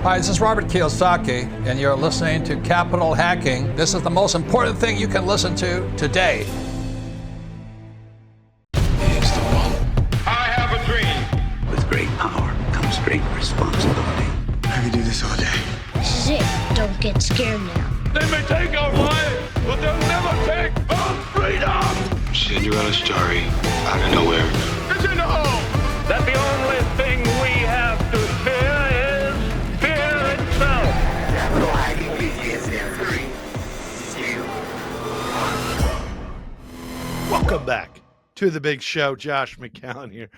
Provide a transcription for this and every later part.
Hi, this is Robert Kiyosaki, and you're listening to Capital Hacking. This is the most important thing you can listen to today. He's the one. I have a dream. With great power comes great responsibility. I could do this all day. This is it. Don't get scared now. They may take our lives, but they'll never take our freedom. Cinderella's story out of nowhere. It's in the hole. That the only thing we have to fear is fear itself. Capital Hacking begins in 3, 2, 1. Welcome back to the big show. Josh McCown here.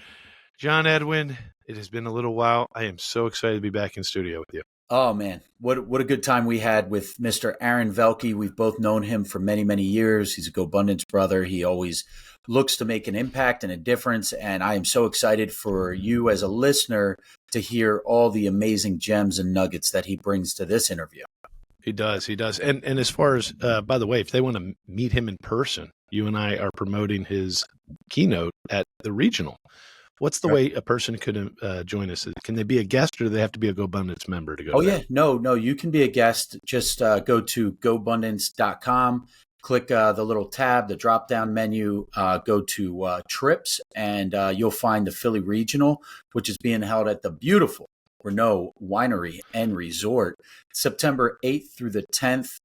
John Edwin, it has been a little while. I am so excited to be back in studio with you. Oh, man. What a good time we had with Mr. Aaron Velky. We've both known him for many, many years. He's a GoBundance brother. He always looks to make an impact and a difference. And I am so excited for you as a listener to hear all the amazing gems and nuggets that he brings to this interview. He does. And as far as, by the way, if they want to meet him in person, you and I are promoting his keynote at the regional. What's the way a person could join us? Can they be a guest, or do they have to be a GoBundance member to go? Oh, yeah. No, you can be a guest. Just go to gobundance.com, click the little tab, the drop-down menu, go to trips, and you'll find the Philly Regional, which is being held at the beautiful Renault Winery and Resort, September 8th through the 10th.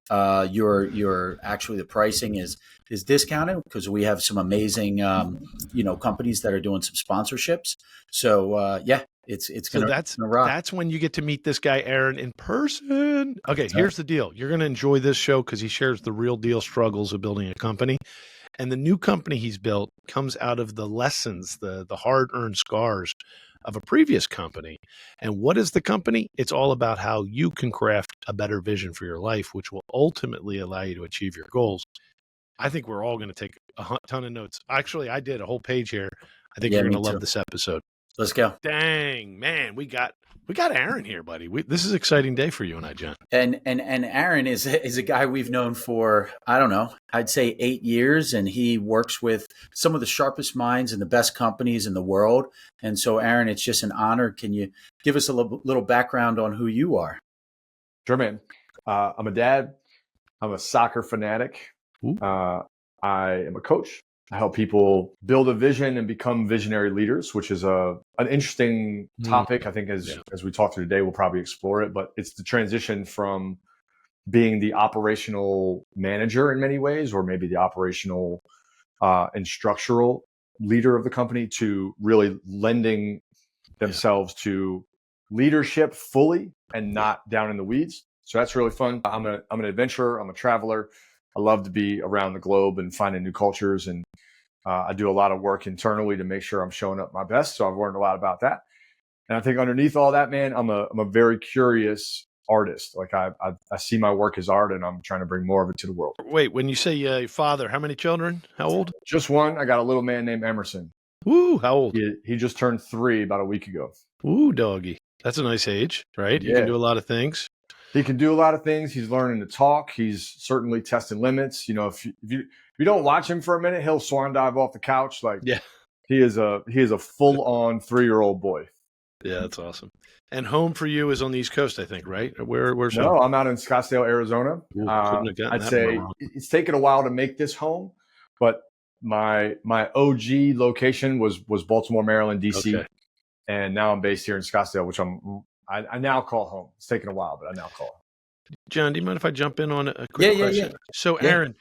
Your actually the pricing is discounted because we have some amazing companies that are doing some sponsorships. So it's gonna rock. That's when you get to meet this guy Aaron in person. Okay, here's the deal. You're gonna enjoy this show because he shares the real deal struggles of building a company. And the new company he's built comes out of the lessons, the hard-earned scars of a previous company. And what is the company? It's all about how you can craft a better vision for your life, which will ultimately allow you to achieve your goals. I think we're all going to take a ton of notes. Actually, I did a whole page here. I think you're going to love this episode. Let's go. Dang, man, we got Aaron here, buddy. This is an exciting day for you and I, John. And Aaron is a guy we've known for, I don't know, I'd say 8 years, and he works with some of the sharpest minds and the best companies in the world. And so, Aaron, it's just an honor. Can you give us a little background on who you are? Sure, man. I'm a dad. I'm a soccer fanatic. I am a coach. I help people build a vision and become visionary leaders, which is an interesting topic. I think as we talk through today, we'll probably explore it, but it's the transition from being the operational manager in many ways, or maybe the operational and structural leader of the company, to really lending themselves to leadership fully and not down in the weeds. So that's really fun. I'm an adventurer. I'm a traveler. I love to be around the globe and finding new cultures. And I do a lot of work internally to make sure I'm showing up my best. So I've learned a lot about that. And I think underneath all that, man, I'm a very curious artist. Like I see my work as art, and I'm trying to bring more of it to the world. Wait, when you say your father, how many children? How old? Just one. I got a little man named Emerson. Ooh, how old? He just turned 3 about a week ago. Ooh, doggy. That's a nice age, right? Yeah. You can do a lot of things. He can do a lot of things. He's learning to talk. He's certainly testing limits. You know, if you don't watch him for a minute, he'll swan dive off the couch. He is a full on 3-year-old boy. Yeah, that's awesome. And home for you is on the East Coast, I think, right? Where's No, home? I'm out in Scottsdale, Arizona. I'd say it's taken a while to make this home, but my OG location was Baltimore, Maryland, DC, Okay. And now I'm based here in Scottsdale, which I now call home. It's taken a while, but I now call home. John, do you mind if I jump in on a quick question? Yeah. So, Aaron,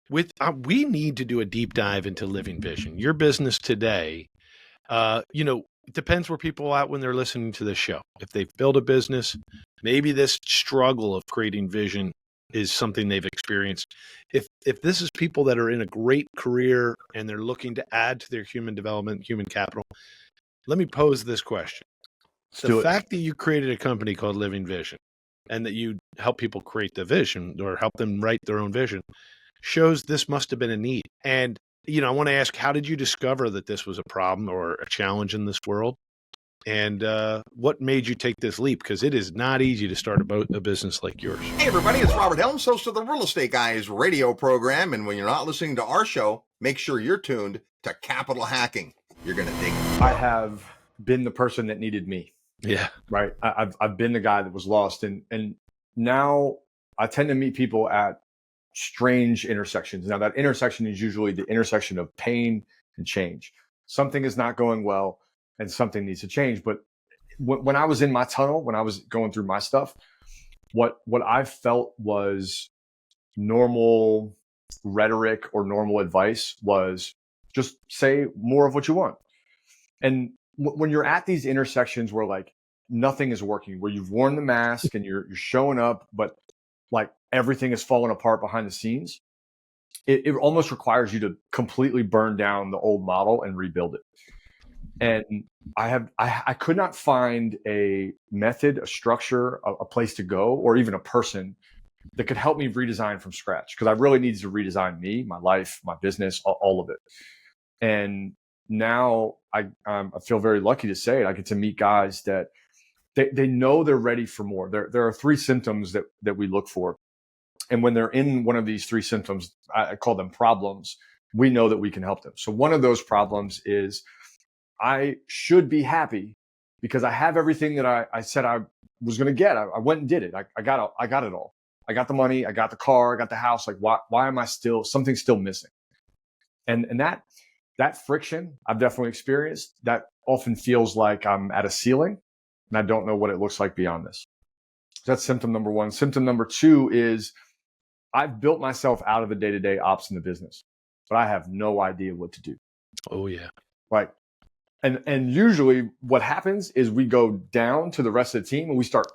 we need to do a deep dive into Living Vision. Your business today, it depends where people are at when they're listening to this show. If they've built a business, maybe this struggle of creating vision is something they've experienced. If this is people that are in a great career and they're looking to add to their human development, human capital, let me pose this question. The fact that you created a company called Living Vision and that you help people create the vision or help them write their own vision shows this must have been a need. And, I want to ask, how did you discover that this was a problem or a challenge in this world? And what made you take this leap? Because it is not easy to start a business like yours. Hey, everybody, it's Robert Helms, host of the Real Estate Guys radio program. And when you're not listening to our show, make sure you're tuned to Capital Hacking. You're going to dig it. I have been the person that needed me. Yeah. right? I've been the guy that was lost, and now I tend to meet people at strange intersections. Now that intersection is usually the intersection of pain and change. Something is not going well, and something needs to change. But when I was in my tunnel, when I was going through my stuff, what I felt was normal rhetoric or normal advice was just say more of what you want. And when you're at these intersections where like nothing is working, where you've worn the mask and you're showing up, but like everything is falling apart behind the scenes, it almost requires you to completely burn down the old model and rebuild it. And I could not find a method, a structure, a place to go, or even a person that could help me redesign from scratch, because I really needed to redesign me, my life, my business, all of it. And now I feel very lucky to say it. I get to meet guys that they know they're ready for more. There are 3 symptoms that we look for. And when they're in one of these 3 symptoms, I call them problems, we know that we can help them. So one of those problems is I should be happy because I have everything that I said I was going to get. I went and did it. I got it all. I got the money. I got the car. I got the house. Like, why am I something's still missing? And that friction I've definitely experienced. That often feels like I'm at a ceiling and I don't know what it looks like beyond this. So that's symptom number 1. Symptom number 2 is I've built myself out of the day-to-day ops in the business, but I have no idea what to do. Oh yeah. Like, and usually what happens is we go down to the rest of the team and we start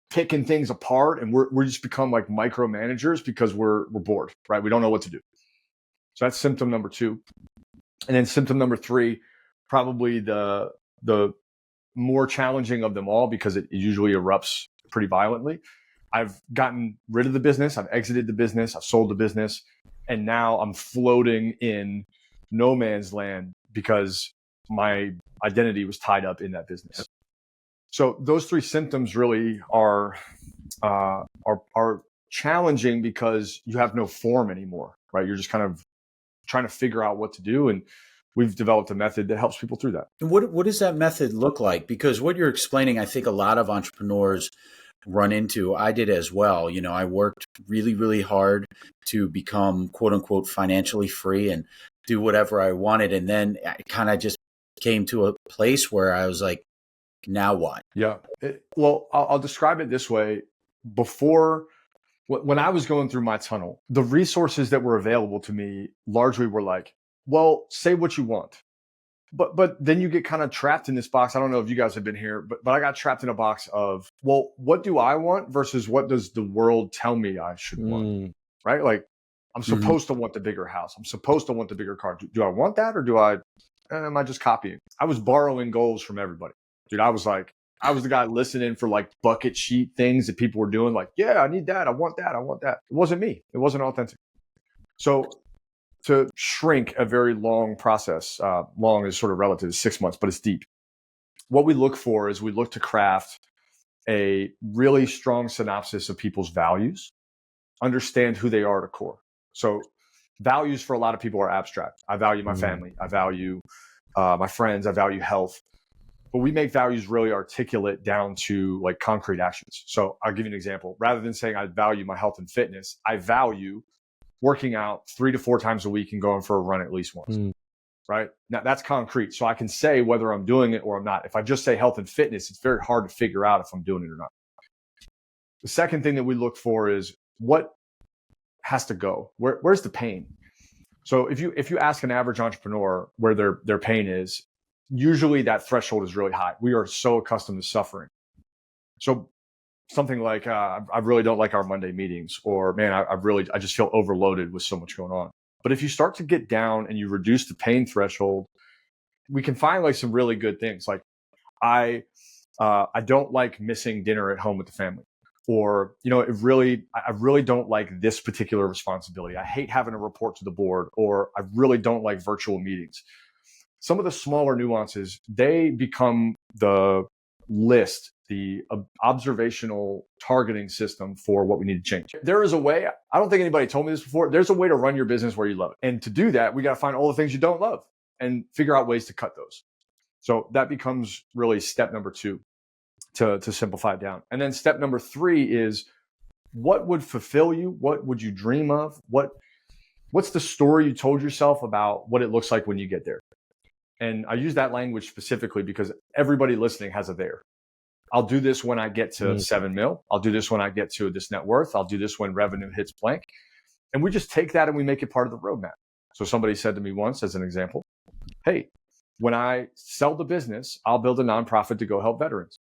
picking things apart, and we just become like micromanagers because we're bored, right? We don't know what to do. So that's symptom number 2. And then symptom number 3, probably the more challenging of them all, because it usually erupts pretty violently. I've gotten rid of the business. I've exited the business. I've sold the business. And now I'm floating in no man's land because my identity was tied up in that business. So those 3 symptoms really are challenging because you have no form anymore, right? You're just kind of trying to figure out what to do. And we've developed a method that helps people through that. And what does that method look like? Because what you're explaining, I think a lot of entrepreneurs run into. I did as well. You know, I worked really, really hard to become quote unquote financially free and do whatever I wanted. And then I kind of just came to a place where I was like, now what? Yeah. Well, I'll describe it this way. Before, when I was going through my tunnel, the resources that were available to me largely were like, well, say what you want. But then you get kind of trapped in this box. I don't know if you guys have been here, but I got trapped in a box of, well, what do I want versus what does the world tell me I should want? Right? Like, I'm supposed to want the bigger house. I'm supposed to want the bigger car. Do I want that, or am I just copying? I was borrowing goals from everybody. Dude, I was the guy listening for like bucket sheet things that people were doing. Like, yeah, I need that. I want that. I want that. It wasn't me. It wasn't authentic. So to shrink a very long process, long is sort of relative, 6 months, but it's deep. What we look for is we look to craft a really strong synopsis of people's values, understand who they are at a core. So values for a lot of people are abstract. I value my family. I value my friends. I value health. But we make values really articulate down to like concrete actions. So I'll give you an example. Rather than saying I value my health and fitness, I value working out 3 to 4 times a week and going for a run at least once, right? Now that's concrete. So I can say whether I'm doing it or I'm not. If I just say health and fitness, it's very hard to figure out if I'm doing it or not. The second thing that we look for is what has to go. Where's the pain? So if you ask an average entrepreneur where their pain is, usually that threshold is really high. We are so accustomed to suffering. So something like, I really don't like our Monday meetings, or man, I just feel overloaded with so much going on. But if you start to get down and you reduce the pain threshold, we can find like some really good things. Like I don't like missing dinner at home with the family, or, you know, I really don't like this particular responsibility. I hate having to report to the board, or I really don't like virtual meetings. Some of the smaller nuances, they become the list, the observational targeting system for what we need to change. There is a way, I don't think anybody told me this before, there's a way to run your business where you love it. And to do that, we got to find all the things you don't love and figure out ways to cut those. So that becomes really step number 2. to simplify it down. And then step number 3 is, what would fulfill you? What would you dream of? What's the story you told yourself about what it looks like when you get there? And I use that language specifically because everybody listening has a there. I'll do this when I get to 7 mil. I'll do this when I get to this net worth. I'll do this when revenue hits blank. And we just take that and we make it part of the roadmap. So somebody said to me once, as an example, hey, when I sell the business, I'll build a nonprofit to go help veterans.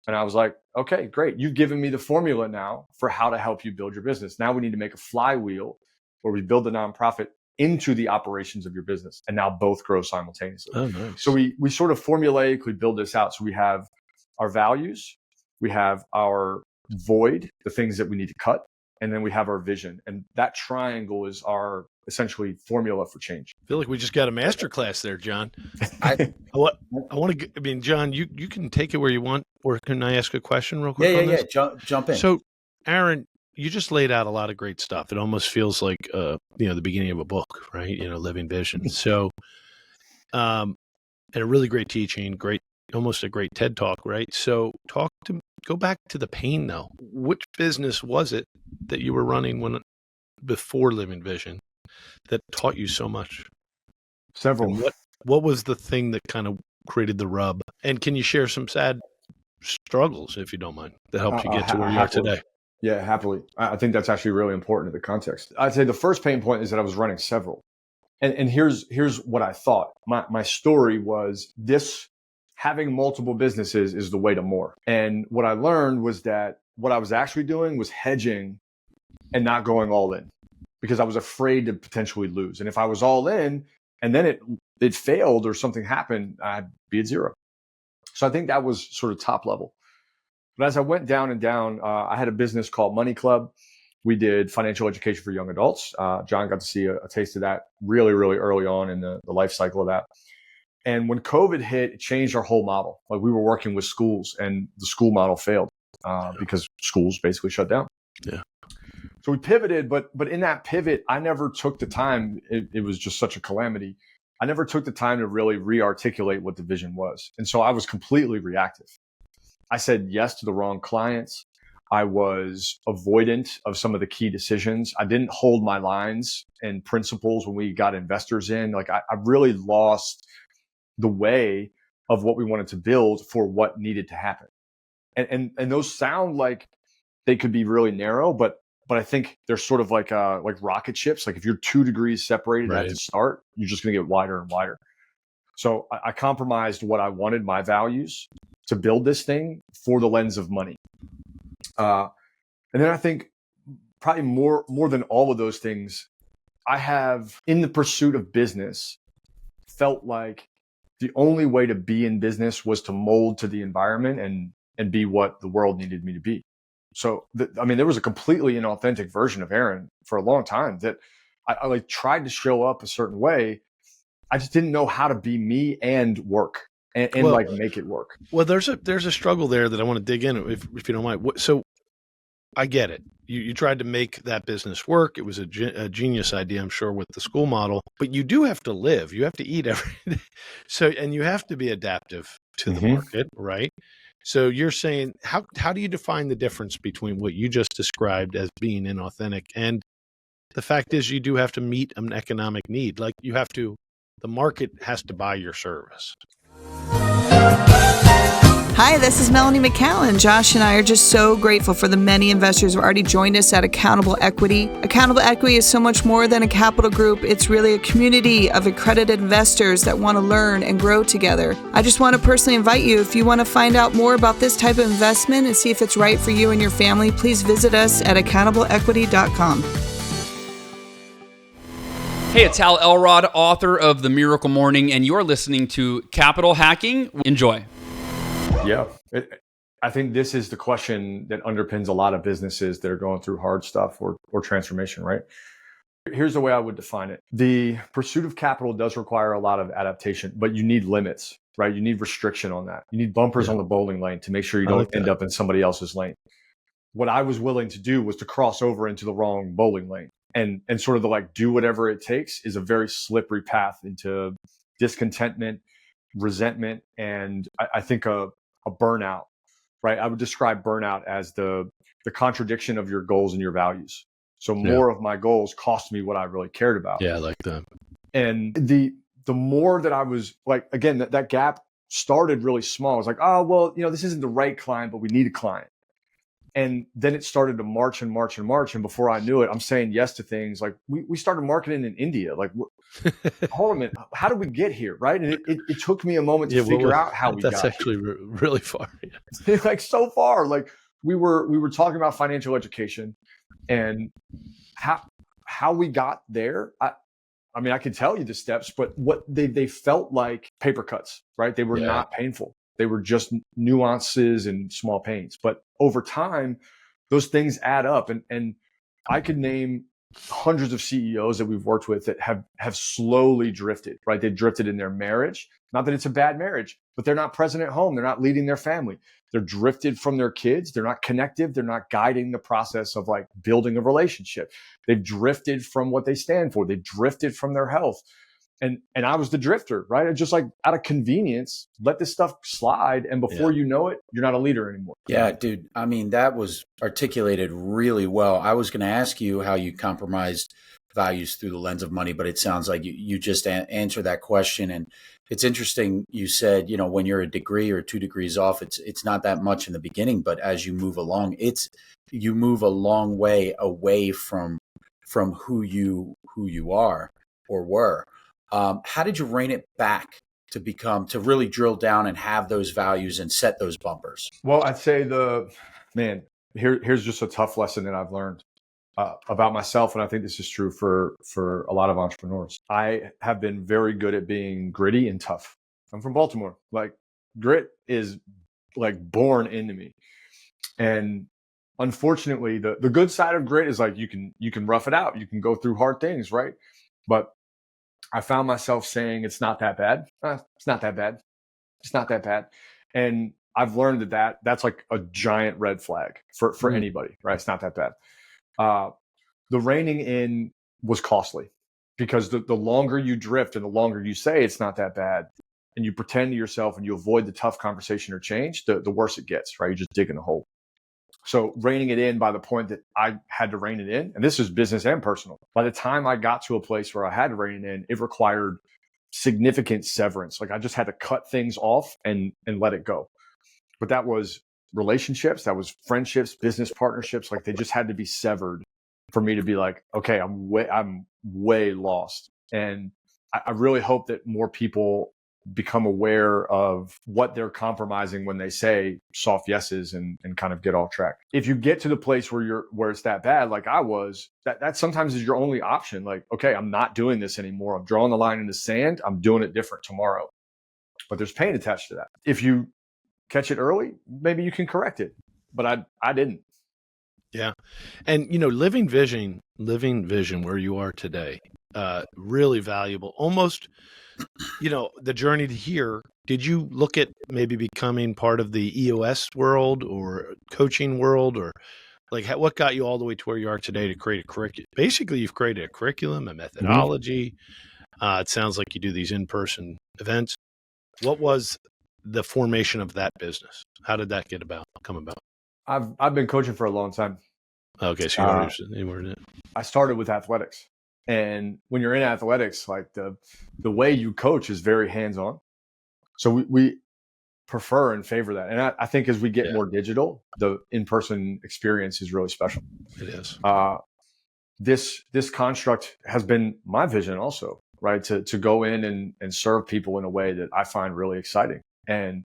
And I was like, okay, great. You've given me the formula now for how to help you build your business. Now we need to make a flywheel where we build the nonprofit into the operations of your business. And now both grow simultaneously. Oh, nice. So we sort of formulaically build this out. So we have our values, we have our void, the things that we need to cut, and then we have our vision. And that triangle is our essentially formula for change. I feel like we just got a master class there, John. John, you can take it where you want, or can I ask a question real quick? Yeah. Jump in. So, Aaron, you just laid out a lot of great stuff. It almost feels like, the beginning of a book, right? Living vision. So, and a really great teaching, almost a great TED talk, right? So go back to the pain though. Which business was it that you were running before Living Vision that taught you so much? Several. And what was the thing that kind of created the rub? And can you share some sad struggles, if you don't mind, that helped you get to where you are today? Yeah, happily. I think that's actually really important to the context. I'd say the first pain point is that I was running several. And here's what I thought. My story was this: having multiple businesses is the way to more. And what I learned was that what I was actually doing was hedging and not going all in, because I was afraid to potentially lose. And if I was all in and then it failed or something happened, I'd be at zero. So I think that was sort of top level. But as I went down and down, I had a business called Money Club. We did financial education for young adults. John got to see a taste of that really, really early on in the life cycle of that. And when COVID hit, it changed our whole model. Like, we were working with schools and the school model failed because schools basically shut down. Yeah. So we pivoted, but in that pivot, I never took the time. It was just such a calamity. I never took the time to really re-articulate what the vision was. And so I was completely reactive. I said yes to the wrong clients. I was avoidant of some of the key decisions. I didn't hold my lines and principles when we got investors in. Like, I really lost the way of what we wanted to build for what needed to happen. And those sound like they could be really narrow, but I think they're sort of like rocket ships. Like, if you're 2 degrees separated at the start, you're just going to get wider and wider. So I compromised what I wanted, my values, to build this thing for the lens of money. And then I think probably more than all of those things, I have, in the pursuit of business, felt like the only way to be in business was to mold to the environment and be what the world needed me to be. So, there was a completely inauthentic version of Aaron for a long time that I like tried to show up a certain way. I just didn't know how to be me and work and make it work. Well, there's a struggle there that I want to dig in, if you don't mind. So I get it. You tried to make that business work. It was a genius idea, I'm sure, with the school model. But you do have to live. You have to eat every day. So, and you have to be adaptive to the market, right? So you're saying, how do you define the difference between what you just described as being inauthentic and the fact is you do have to meet an economic need? Like, the market has to buy your service. Hi, this is Melanie McCallan. Josh and I are just so grateful for the many investors who have already joined us at Accountable Equity. Accountable Equity is so much more than a capital group. It's really a community of accredited investors that want to learn and grow together. I just want to personally invite you, if you want to find out more about this type of investment and see if it's right for you and your family, please visit us at accountableequity.com. Hey, it's Hal Elrod, author of The Miracle Morning, and you're listening to Capital Hacking. Enjoy. Yeah. I think this is the question that underpins a lot of businesses that are going through hard stuff or transformation, right? Here's the way I would define it. The pursuit of capital does require a lot of adaptation, but you need limits, right? You need restriction on that. You need bumpers on the bowling lane to make sure you don't end up in somebody else's lane. What I was willing to do was to cross over into the wrong bowling lane and sort of the do whatever it takes is a very slippery path into discontentment, resentment, and I think a burnout right? I would describe burnout as the contradiction of your goals and your values. So more of my goals cost me what I really cared about. Yeah, I like that. And the more that I was like, again, that gap started really small. I was like, oh, well, this isn't the right client, but we need a client. And then it started to march and march and march. And before I knew it, I'm saying yes to things like we started marketing in India. Like, hold on a minute, how did we get here? Right. And it took me a moment to figure out how we got That's actually really far. Like so far, like we were talking about financial education and how we got there. I mean, I can tell you the steps, but what they felt like paper cuts, right? They were not painful. They were just nuances and small pains. But over time, those things add up. And I could name hundreds of CEOs that we've worked with that have slowly drifted, right? They drifted in their marriage. Not that it's a bad marriage, but they're not present at home. They're not leading their family. They're drifted from their kids. They're not connective. They're not guiding the process of like building a relationship. They've drifted from what they stand for. They've drifted from their health. And I was the drifter, right? I just like out of convenience, let this stuff slide. And before you know it, you're not a leader anymore. Yeah, dude. I mean, that was articulated really well. I was going to ask you how you compromised values through the lens of money, but it sounds like you just answered that question. And it's interesting. You said, when you're a degree or 2 degrees off, it's not that much in the beginning, but as you move along, you move a long way away from who you are or were. How did you rein it back to really drill down and have those values and set those bumpers? Well, I'd say here's just a tough lesson that I've learned about myself. And I think this is true for a lot of entrepreneurs. I have been very good at being gritty and tough. I'm from Baltimore. Like grit is like born into me. And unfortunately, the good side of grit is like, you can rough it out. You can go through hard things, right? But I found myself saying, it's not that bad. It's not that bad. It's not that bad. And I've learned that's like a giant red flag for anybody, right? It's not that bad. The reining in was costly because the longer you drift and the longer you say it's not that bad and you pretend to yourself and you avoid the tough conversation or change, the worse it gets, right? You're just digging a hole. So reining it in by the point that I had to rein it in, and this is business and personal. By the time I got to a place where I had to rein it in, it required significant severance. Like I just had to cut things off and let it go. But that was relationships, that was friendships, business partnerships. Like they just had to be severed for me to be like, okay, I'm way lost. And I really hope that more people become aware of what they're compromising when they say soft yeses and kind of get off track. If you get to the place where it's that bad, like I was, that sometimes is your only option. Like, okay, I'm not doing this anymore. I'm drawing the line in the sand. I'm doing it different tomorrow. But there's pain attached to that. If you catch it early, maybe you can correct it. But I didn't. Yeah. And, living vision where you are today, really valuable. Almost, the journey to here, did you look at maybe becoming part of the EOS world or coaching world, or like what got you all the way to where you are today to create a curriculum? Basically, you've created a curriculum, a methodology. It sounds like you do these in-person events. What was the formation of that business? How did that come about? I've been coaching for a long time. Okay, so you were in it. I started with athletics. And when you're in athletics, like the way you coach is very hands-on. So we prefer and favor that. And I think as we get more digital, the in-person experience is really special. It is. This construct has been my vision also, right? To go in and serve people in a way that I find really exciting. And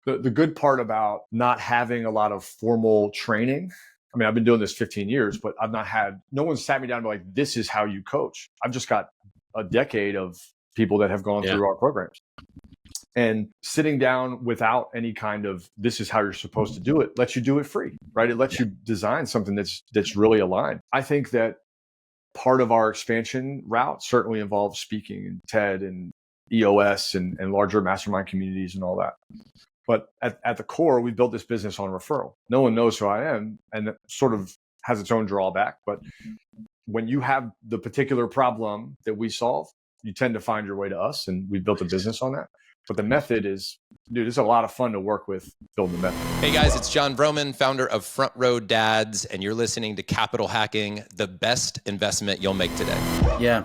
the good part about not having a lot of formal training, I mean, I've been doing this 15 years, but no one sat me down and be like, this is how you coach. I've just got a decade of people that have gone through our programs. And sitting down without any kind of, this is how you're supposed to do it, lets you do it free, right? It lets you design something that's really aligned. I think that part of our expansion route certainly involves speaking and TED and EOS and larger mastermind communities and all that. But at the core, we built this business on referral. No one knows who I am, and it sort of has its own drawback. But when you have the particular problem that we solve, you tend to find your way to us, and we built a business on that. But the method is, dude, it's a lot of fun to work with building the method. Hey guys, it's John Vroman, founder of Front Row Dads, and you're listening to Capital Hacking, the best investment you'll make today. Yeah.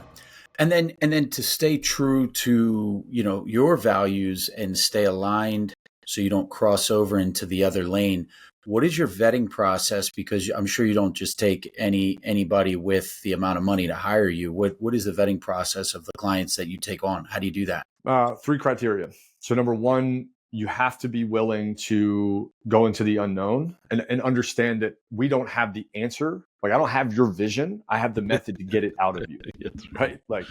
And then to stay true to, your values and stay aligned so you don't cross over into the other lane. What is your vetting process? Because I'm sure you don't just take anybody with the amount of money to hire you. What is the vetting process of the clients that you take on? How do you do that? 3 criteria. So number 1, you have to be willing to go into the unknown and understand that we don't have the answer. Like, I don't have your vision. I have the method to get it out of you, right? Like,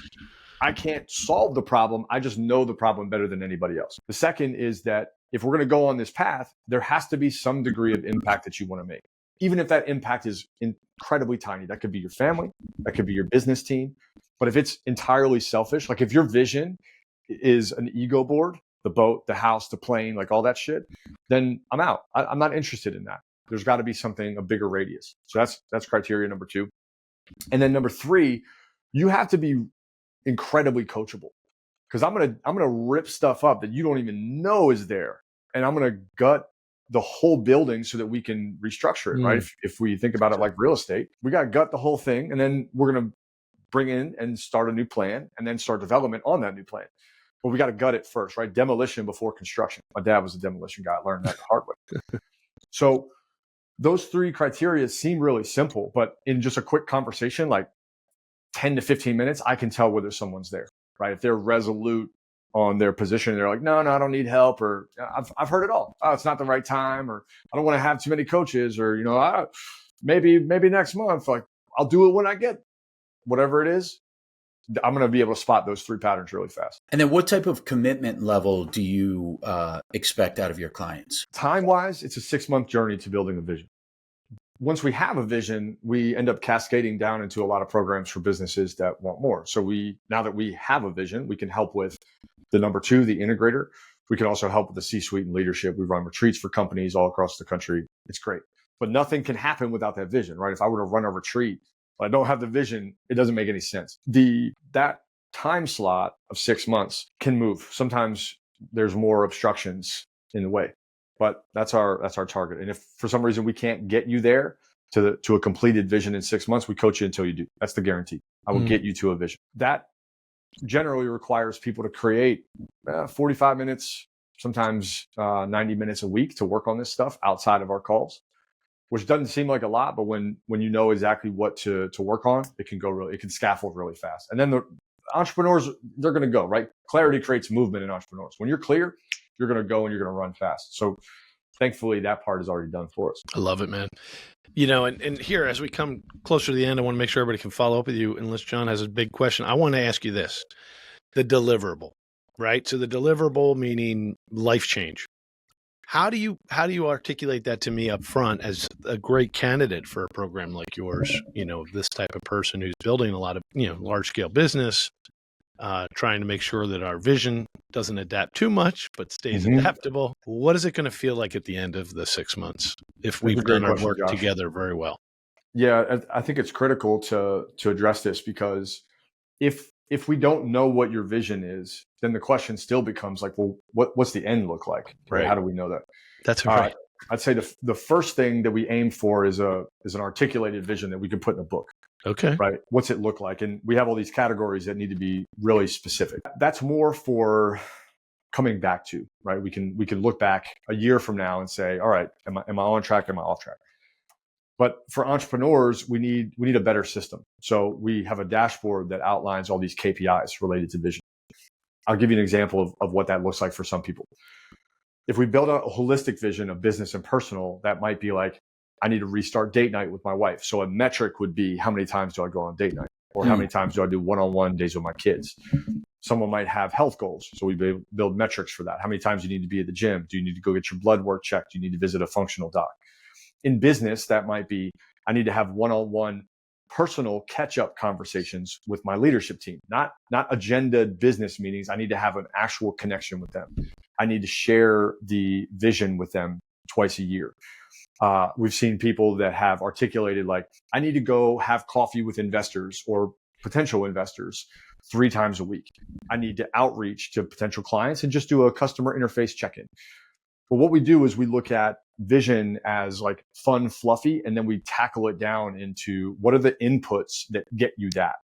I can't solve the problem. I just know the problem better than anybody else. The second is that if we're going to go on this path, there has to be some degree of impact that you want to make. Even if that impact is incredibly tiny, that could be your family, that could be your business team. But if it's entirely selfish, like if your vision is an ego board, the boat, the house, the plane, like all that shit, then I'm out. I'm not interested in that. There's got to be something, a bigger radius. So that's criteria number 2. And then number 3, you have to be incredibly coachable, because I'm gonna rip stuff up that you don't even know is there, and I'm gonna gut the whole building so that we can restructure it. Right? If we think about it like real estate, we got to gut the whole thing, and then we're gonna bring in and start a new plan, and then start development on that new plan. But we got to gut it first, right? Demolition before construction. My dad was a demolition guy. I learned that the hard way. So those 3 criteria seem really simple, but in just a quick conversation, like 10 to 15 minutes, I can tell whether someone's there, right? If they're resolute on their position, they're like, no, I don't need help, or I've heard it all. Oh, it's not the right time, or I don't want to have too many coaches, or, maybe next month, like I'll do it when I get whatever it is. I'm going to be able to spot those 3 patterns really fast. And then what type of commitment level do you expect out of your clients? Time-wise, it's a 6-month journey to building a vision. Once we have a vision, we end up cascading down into a lot of programs for businesses that want more. So now that we have a vision, we can help with the number 2, the integrator. We can also help with the C-suite and leadership. We run retreats for companies all across the country. It's great. But nothing can happen without that vision, right? If I were to run a retreat, but I don't have the vision, it doesn't make any sense. That time slot of 6 months can move. Sometimes there's more obstructions in the way, but that's our target. And if for some reason we can't get you there to a completed vision in 6 months, we coach you until you do. That's the guarantee. I will get you to a vision. That generally requires people to create 45 minutes, sometimes 90 minutes a week to work on this stuff outside of our calls, which doesn't seem like a lot, but when you know exactly what to work on, it can scaffold really fast. And then the entrepreneurs, they're going to go, right? Clarity creates movement in entrepreneurs. When you're clear, you're going to go and you're going to run fast. So thankfully that part is already done for us. I love it, man. And here, as we come closer to the end, I want to make sure everybody can follow up with you, unless John has a big question. I want to ask you this, the deliverable, right? So the deliverable meaning life change. How do you articulate that to me up front as a great candidate for a program like yours? This type of person who's building a lot of, large scale business, trying to make sure that our vision doesn't adapt too much, but stays adaptable. What is it going to feel like at the end of the 6 months if we've done our work together very well? Yeah, I think it's critical to address this, because if we don't know what your vision is, then the question still becomes like, well, what's the end look like? Right? How do we know that? That's right. I'd say the first thing that we aim for is an articulated vision that we can put in a book. Okay. Right. What's it look like? And we have all these categories that need to be really specific. That's more for coming back to, right? We can look back a year from now and say, all right, am I on track? Am I off track? But for entrepreneurs, we need a better system. So we have a dashboard that outlines all these KPIs related to vision. I'll give you an example of what that looks like for some people. If we build a holistic vision of business and personal, that might be like, I need to restart date night with my wife. So a metric would be, how many times do I go on date night? Or how many times do I do one-on-one days with my kids? Someone might have health goals. So we build metrics for that. How many times do you need to be at the gym? Do you need to go get your blood work checked? Do you need to visit a functional doc? In business, that might be, I need to have one-on-one personal catch-up conversations with my leadership team, not agendaed business meetings. I need to have an actual connection with them. I need to share the vision with them twice a year. We've seen people that have articulated like, I need to go have coffee with investors or potential investors 3 times a week. I need to outreach to potential clients and just do a customer interface check-in. But what we do is we look at vision as like fun, fluffy, and then we tackle it down into what are the inputs that get you that?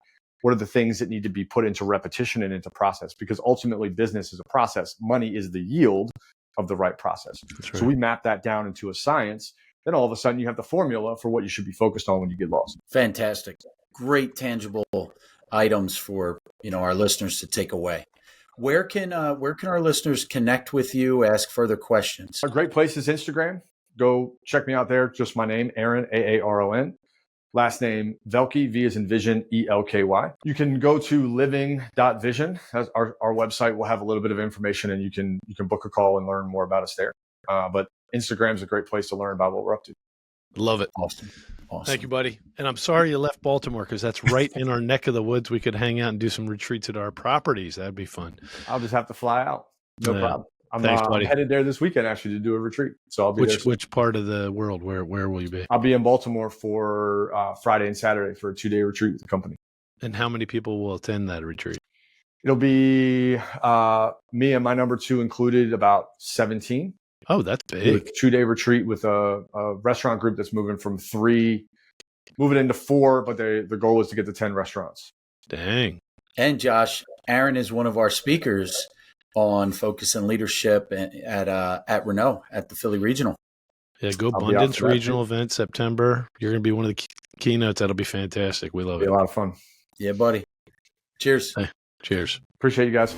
What are the things that need to be put into repetition and into process? Because ultimately business is a process. Money is the yield of the right process. Right. So we map that down into a science. Then all of a sudden you have the formula for what you should be focused on when you get lost. Fantastic. Great tangible items for, our listeners to take away. Where can our listeners connect with you, ask further questions? A great place is Instagram. Go check me out there. Just my name, Aaron, Aaron. Last name, Velky, V as in vision, ELKY. You can go to living.vision. Our website will have a little bit of information, and you can book a call and learn more about us there. But Instagram is a great place to learn about what we're up to. Love it. Awesome. Thank you, buddy. And I'm sorry you left Baltimore, because that's right in our neck of the woods. We could hang out and do some retreats at our properties. That'd be fun. I'll just have to fly out. No problem. I'm headed there this weekend actually to do a retreat. So I'll be there. Which part of the world? Where will you be? I'll be in Baltimore for Friday and Saturday for a 2-day retreat with the company. And how many people will attend that retreat? It'll be me and my number 2 included, about 17. Oh, that's big. 2-day retreat with a restaurant group that's moving from 3, moving into 4, but the goal is to get to 10 restaurants. Dang. And Josh, Aaron is one of our speakers on Focus and Leadership at Renault at the Philly Regional. Yeah, Go Abundance Regional event, September. You're going to be one of the keynotes. That'll be fantastic. We love it. It'll be a lot of fun. Yeah, buddy. Cheers. Hey, cheers. Appreciate you guys.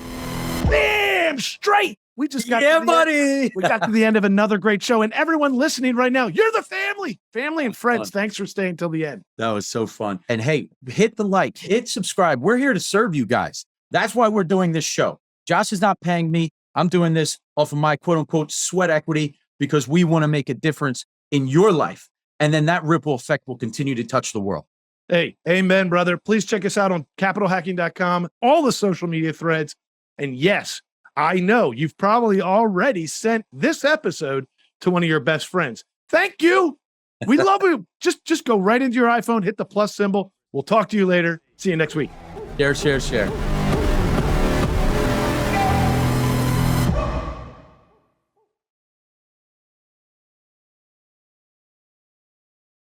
Damn straight. We just got buddy. We got to the end of another great show. And everyone listening right now, you're the family and friends. Thanks for staying till the end. That was so fun. And hey, hit the like, hit subscribe. We're here to serve you guys. That's why we're doing this show. Josh is not paying me. I'm doing this off of my quote unquote sweat equity, because we want to make a difference in your life. And then that ripple effect will continue to touch the world. Hey, amen, brother. Please check us out on capitalhacking.com, all the social media threads. And yes, I know you've probably already sent this episode to one of your best friends. Thank you. We love you. Just go right into your iPhone, hit the plus symbol. We'll talk to you later. See you next week. Share.